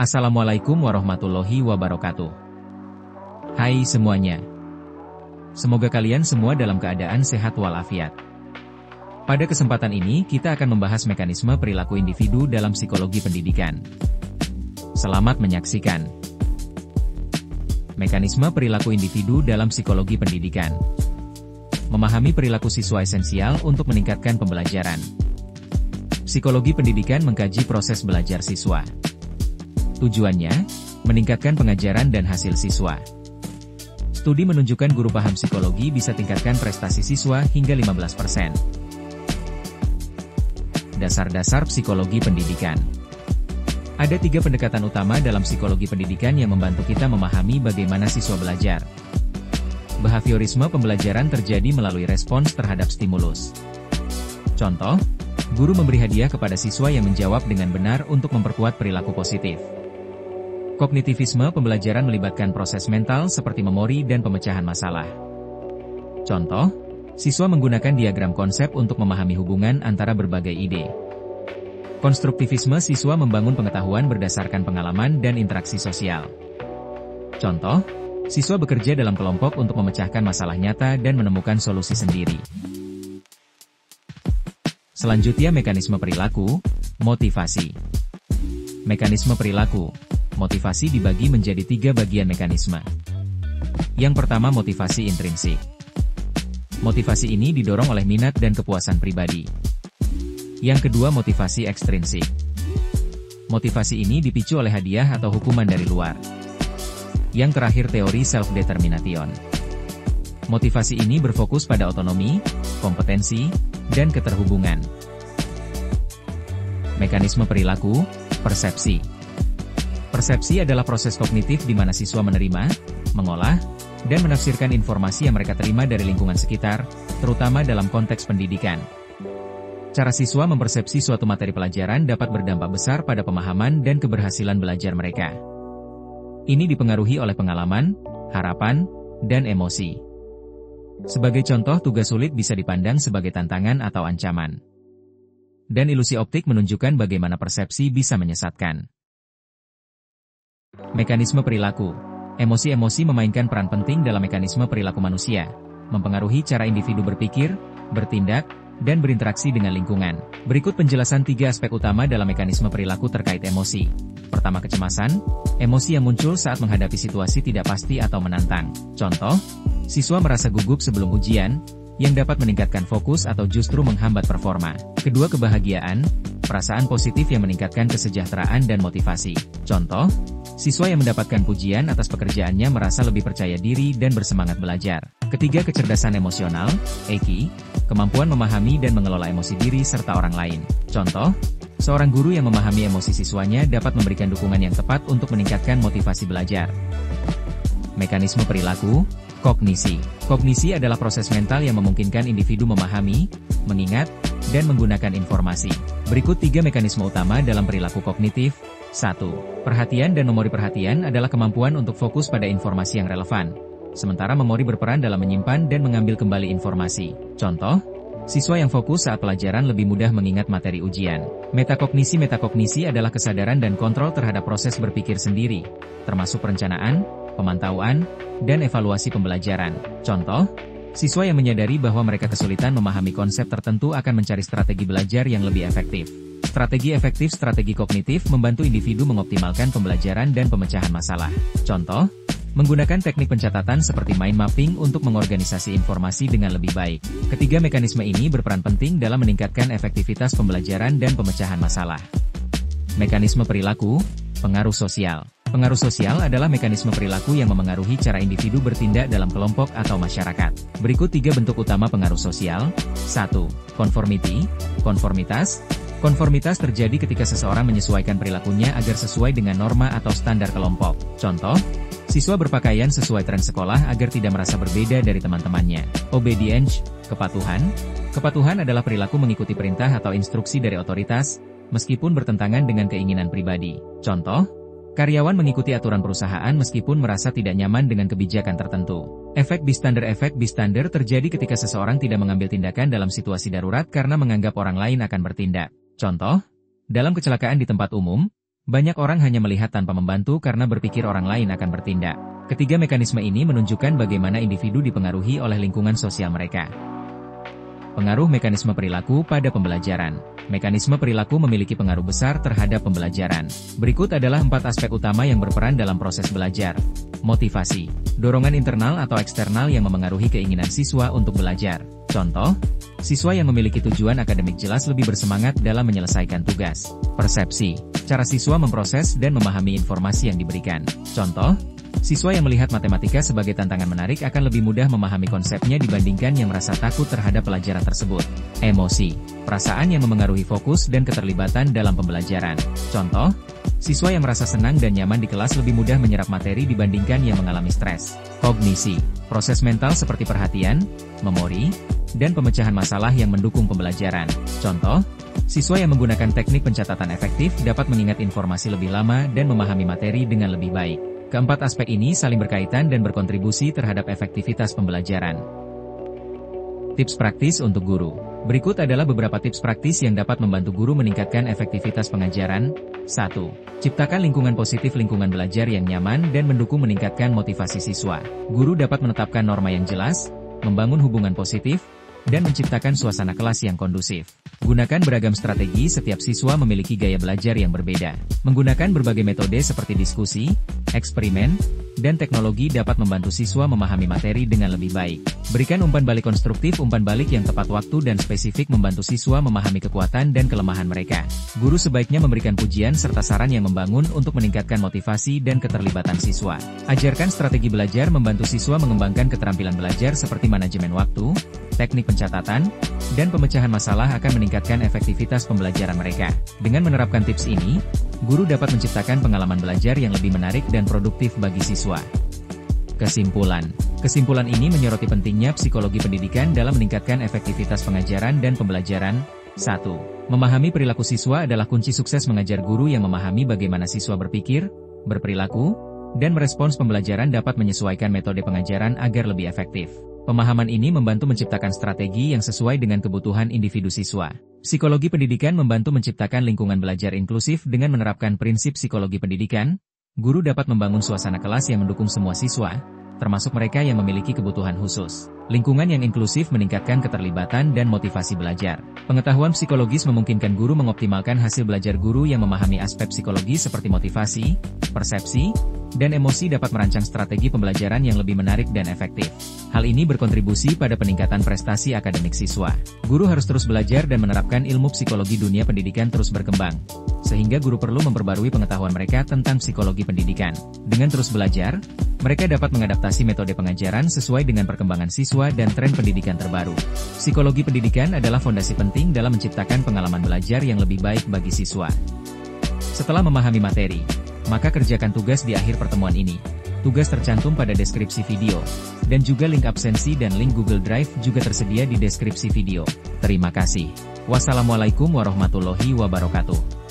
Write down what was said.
Assalamualaikum warahmatullahi wabarakatuh. Hai semuanya. Semoga kalian semua dalam keadaan sehat walafiat. Pada kesempatan ini kita akan membahas mekanisme perilaku individu dalam psikologi pendidikan. Selamat menyaksikan. Mekanisme perilaku individu dalam psikologi pendidikan. Memahami perilaku siswa esensial untuk meningkatkan pembelajaran. Psikologi pendidikan mengkaji proses belajar siswa. Tujuannya, meningkatkan pengajaran dan hasil siswa. Studi menunjukkan guru paham psikologi bisa tingkatkan prestasi siswa hingga 15%. Dasar-dasar psikologi pendidikan. Ada 3 pendekatan utama dalam psikologi pendidikan yang membantu kita memahami bagaimana siswa belajar. Behaviorisme pembelajaran terjadi melalui respons terhadap stimulus. Contoh, guru memberi hadiah kepada siswa yang menjawab dengan benar untuk memperkuat perilaku positif. Kognitivisme pembelajaran melibatkan proses mental seperti memori dan pemecahan masalah. Contoh, siswa menggunakan diagram konsep untuk memahami hubungan antara berbagai ide. Konstruktivisme siswa membangun pengetahuan berdasarkan pengalaman dan interaksi sosial. Contoh, siswa bekerja dalam kelompok untuk memecahkan masalah nyata dan menemukan solusi sendiri. Selanjutnya mekanisme perilaku, motivasi. Mekanisme perilaku. Motivasi dibagi menjadi 3 bagian mekanisme. Yang pertama motivasi intrinsik. Motivasi ini didorong oleh minat dan kepuasan pribadi. Yang kedua motivasi ekstrinsik. Motivasi ini dipicu oleh hadiah atau hukuman dari luar. Yang terakhir teori self-determination. Motivasi ini berfokus pada otonomi, kompetensi, dan keterhubungan. Mekanisme perilaku, persepsi. Persepsi adalah proses kognitif di mana siswa menerima, mengolah, dan menafsirkan informasi yang mereka terima dari lingkungan sekitar, terutama dalam konteks pendidikan. Cara siswa mempersepsi suatu materi pelajaran dapat berdampak besar pada pemahaman dan keberhasilan belajar mereka. Ini dipengaruhi oleh pengalaman, harapan, dan emosi. Sebagai contoh, tugas sulit bisa dipandang sebagai tantangan atau ancaman. Dan ilusi optik menunjukkan bagaimana persepsi bisa menyesatkan. Mekanisme perilaku. Emosi-emosi memainkan peran penting dalam mekanisme perilaku manusia, mempengaruhi cara individu berpikir, bertindak, dan berinteraksi dengan lingkungan. Berikut penjelasan 3 aspek utama dalam mekanisme perilaku terkait emosi. Pertama, kecemasan. Emosi yang muncul saat menghadapi situasi tidak pasti atau menantang. Contoh, siswa merasa gugup sebelum ujian, yang dapat meningkatkan fokus atau justru menghambat performa. Kedua, kebahagiaan. Perasaan positif yang meningkatkan kesejahteraan dan motivasi. Contoh, siswa yang mendapatkan pujian atas pekerjaannya merasa lebih percaya diri dan bersemangat belajar. Ketiga, kecerdasan emosional, EQ, kemampuan memahami dan mengelola emosi diri serta orang lain. Contoh, seorang guru yang memahami emosi siswanya dapat memberikan dukungan yang tepat untuk meningkatkan motivasi belajar. Mekanisme perilaku, kognisi. Kognisi adalah proses mental yang memungkinkan individu memahami, mengingat, dan menggunakan informasi. Berikut 3 mekanisme utama dalam perilaku kognitif. 1. Perhatian dan memori. Perhatian adalah kemampuan untuk fokus pada informasi yang relevan. Sementara memori berperan dalam menyimpan dan mengambil kembali informasi. Contoh, siswa yang fokus saat pelajaran lebih mudah mengingat materi ujian. Metakognisi. Metakognisi adalah kesadaran dan kontrol terhadap proses berpikir sendiri, termasuk perencanaan, pemantauan, dan evaluasi pembelajaran. Contoh, siswa yang menyadari bahwa mereka kesulitan memahami konsep tertentu akan mencari strategi belajar yang lebih efektif. Strategi efektif. Strategi kognitif membantu individu mengoptimalkan pembelajaran dan pemecahan masalah. Contoh, menggunakan teknik pencatatan seperti mind mapping untuk mengorganisasi informasi dengan lebih baik. Ketiga mekanisme ini berperan penting dalam meningkatkan efektivitas pembelajaran dan pemecahan masalah. Mekanisme perilaku, pengaruh sosial. Pengaruh sosial adalah mekanisme perilaku yang memengaruhi cara individu bertindak dalam kelompok atau masyarakat. Berikut 3 bentuk utama pengaruh sosial. 1. Conformity, konformitas. Konformitas terjadi ketika seseorang menyesuaikan perilakunya agar sesuai dengan norma atau standar kelompok. Contoh, siswa berpakaian sesuai tren sekolah agar tidak merasa berbeda dari teman-temannya. Obedience, kepatuhan. Kepatuhan adalah perilaku mengikuti perintah atau instruksi dari otoritas, meskipun bertentangan dengan keinginan pribadi. Contoh, karyawan mengikuti aturan perusahaan meskipun merasa tidak nyaman dengan kebijakan tertentu. Efek bystander. Efek bystander terjadi ketika seseorang tidak mengambil tindakan dalam situasi darurat karena menganggap orang lain akan bertindak. Contoh, dalam kecelakaan di tempat umum, Banyak orang hanya melihat tanpa membantu karena berpikir orang lain akan bertindak. Ketiga mekanisme ini menunjukkan bagaimana individu dipengaruhi oleh lingkungan sosial mereka. Pengaruh mekanisme perilaku pada pembelajaran. Mekanisme perilaku memiliki pengaruh besar terhadap pembelajaran. Berikut adalah 4 aspek utama yang berperan dalam proses belajar. Motivasi. Dorongan internal atau eksternal yang memengaruhi keinginan siswa untuk belajar. Contoh, siswa yang memiliki tujuan akademik jelas lebih bersemangat dalam menyelesaikan tugas. Persepsi. Cara siswa memproses dan memahami informasi yang diberikan. Contoh, siswa yang melihat matematika sebagai tantangan menarik akan lebih mudah memahami konsepnya dibandingkan yang merasa takut terhadap pelajaran tersebut. Emosi. Perasaan yang memengaruhi fokus dan keterlibatan dalam pembelajaran. Contoh, siswa yang merasa senang dan nyaman di kelas lebih mudah menyerap materi dibandingkan yang mengalami stres. Kognisi. Proses mental seperti perhatian, memori, dan pemecahan masalah yang mendukung pembelajaran. Contoh, siswa yang menggunakan teknik pencatatan efektif dapat mengingat informasi lebih lama dan memahami materi dengan lebih baik. Keempat aspek ini saling berkaitan dan berkontribusi terhadap efektivitas pembelajaran. Tips praktis untuk guru. Berikut adalah beberapa tips praktis yang dapat membantu guru meningkatkan efektivitas pengajaran. 1. Ciptakan lingkungan positif. Lingkungan belajar yang nyaman dan mendukung meningkatkan motivasi siswa. Guru dapat menetapkan norma yang jelas, membangun hubungan positif, dan menciptakan suasana kelas yang kondusif. Gunakan beragam strategi. Setiap siswa memiliki gaya belajar yang berbeda. Menggunakan berbagai metode seperti diskusi, eksperimen, dan teknologi dapat membantu siswa memahami materi dengan lebih baik. Berikan umpan balik konstruktif. Umpan balik yang tepat waktu dan spesifik membantu siswa memahami kekuatan dan kelemahan mereka. Guru sebaiknya memberikan pujian serta saran yang membangun untuk meningkatkan motivasi dan keterlibatan siswa. Ajarkan strategi belajar. Membantu siswa mengembangkan keterampilan belajar seperti manajemen waktu, teknik pencatatan, dan pemecahan masalah akan meningkatkan efektivitas pembelajaran mereka. Dengan menerapkan tips ini, guru dapat menciptakan pengalaman belajar yang lebih menarik dan produktif bagi siswa. Kesimpulan. Kesimpulan ini menyoroti pentingnya psikologi pendidikan dalam meningkatkan efektivitas pengajaran dan pembelajaran. 1. Memahami perilaku siswa adalah kunci sukses mengajar. Guru yang memahami bagaimana siswa berpikir, berperilaku, dan merespons pembelajaran dapat menyesuaikan metode pengajaran agar lebih efektif. Pemahaman ini membantu menciptakan strategi yang sesuai dengan kebutuhan individu siswa. Psikologi pendidikan membantu menciptakan lingkungan belajar inklusif. Dengan menerapkan prinsip psikologi pendidikan, guru dapat membangun suasana kelas yang mendukung semua siswa, termasuk mereka yang memiliki kebutuhan khusus. Lingkungan yang inklusif meningkatkan keterlibatan dan motivasi belajar. Pengetahuan psikologis memungkinkan guru mengoptimalkan hasil belajar. Guru yang memahami aspek psikologis seperti motivasi, persepsi, dan emosi dapat merancang strategi pembelajaran yang lebih menarik dan efektif. Hal ini berkontribusi pada peningkatan prestasi akademik siswa. Guru harus terus belajar dan menerapkan ilmu psikologi. Dunia pendidikan terus berkembang, sehingga guru perlu memperbarui pengetahuan mereka tentang psikologi pendidikan. Dengan terus belajar, mereka dapat mengadaptasi metode pengajaran sesuai dengan perkembangan siswa dan tren pendidikan terbaru. Psikologi pendidikan adalah fondasi penting dalam menciptakan pengalaman belajar yang lebih baik bagi siswa. Setelah memahami materi, maka kerjakan tugas di akhir pertemuan ini. Tugas tercantum pada deskripsi video, dan juga link absensi dan link Google Drive juga tersedia di deskripsi video. Terima kasih. Wassalamualaikum warahmatullahi wabarakatuh.